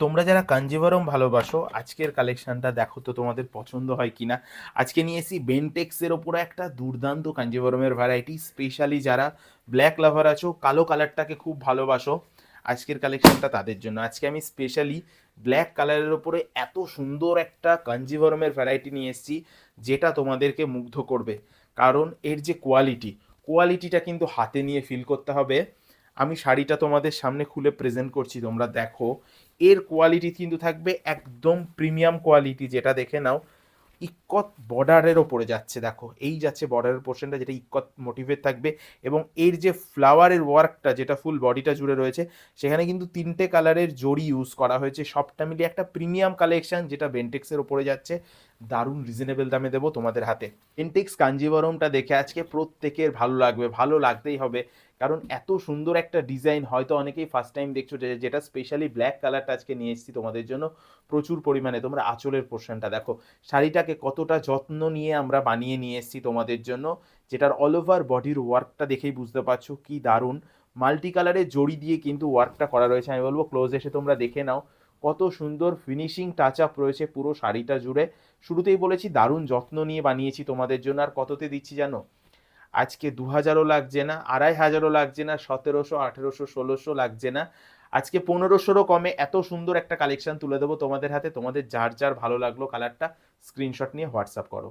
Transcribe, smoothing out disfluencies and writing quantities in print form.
তোমরা যারা কাঞ্জিভারম ভালোবাসো আজকের কালেকশনটা দেখো তো তোমাদের পছন্দ হয় কিনা। আজকে নিয়ে এসি বেন্টেক্সের ওপরে একটা দুর্দান্ত কাঞ্জিভারমের ভ্যারাইটি, স্পেশালি যারা ব্ল্যাক লাভার আছো, কালো কালারটাকে খুব ভালোবাসো, আজকের কালেকশনটা তাদের জন্য। আজকে আমি স্পেশালি ব্ল্যাক কালারের ওপরে এত সুন্দর একটা কাঞ্জিভারমের ভ্যারাইটি নিয়ে এসেছি যেটা তোমাদেরকে মুগ্ধ করবে। কারণ এর যে কোয়ালিটিটা কিন্তু হাতে নিয়ে ফিল করতে হবে। আমি শাড়িটা তোমাদের সামনে খুলে প্রেজেন্ট করছি, তোমরা দেখো। এর কোয়ালিটি কিন্তু থাকবে একদম প্রিমিয়াম কোয়ালিটি, যেটা দেখে নাও। ইক্কত বর্ডারের ওপরে যাচ্ছে, দেখো এই যাচ্ছে বর্ডারের পোর্শনটা, যেটা ইক্কত মোটিভের থাকবে। এবং এর যে ফ্লাওয়ারের ওয়ার্কটা, যেটা ফুল বডিটা জুড়ে রয়েছে, সেখানে কিন্তু 3টে কালারের জড়ি ইউজ করা হয়েছে। সবটা মিলিয়ে একটা প্রিমিয়াম কালেকশন, যেটা বেন্টেক্সের ওপরে যাচ্ছে। দারুণ রিজনেবল দামে দেবো তোমাদের হাতে। বেন্টেক্স কাঞ্জিভারমটা দেখে আজকে প্রত্যেকের ভালো লাগবে, ভালো লাগতেই হবে। কারণ এত সুন্দর একটা ডিজাইন হয়তো অনেকেই ফার্স্ট টাইম দেখছো, যেটা স্পেশালি ব্ল্যাক কালারটা আজকে নিয়ে এসেছি তোমাদের জন্য প্রচুর পরিমাণে। তোমরা আঁচলের পোর্শনটা দেখো, শাড়িটাকে কতটা যত্ন নিয়ে আমরা বানিয়ে নিয়ে এসেছি তোমাদের জন্য, যেটার অল ওভার বডির ওয়ার্কটা দেখেই বুঝতে পারছো কি দারুণ। মাল্টি কালারের জড়ি দিয়ে কিন্তু ওয়ার্কটা করা রয়েছে। আমি বলবো ক্লোজ এসে তোমরা দেখে নাও কত সুন্দর ফিনিশিং টাচ আপ রয়েছে পুরো শাড়িটা জুড়ে। শুরুতেই বলেছি দারুণ যত্ন নিয়ে বানিয়েছি তোমাদের জন্য। আর কততে দিচ্ছি জানো? আজকে 2000ও লাগছে না, 2500ও লাগছে না, 1700, 1800, 1600 লাগছে না। আজকে 1500ও কমে এত সুন্দর একটা কালেকশন তুলে দেবো তোমাদের হাতে। তোমাদের যার যার ভালো লাগলো কালারটা স্ক্রিনশট নিয়ে হোয়াটসঅ্যাপ করো।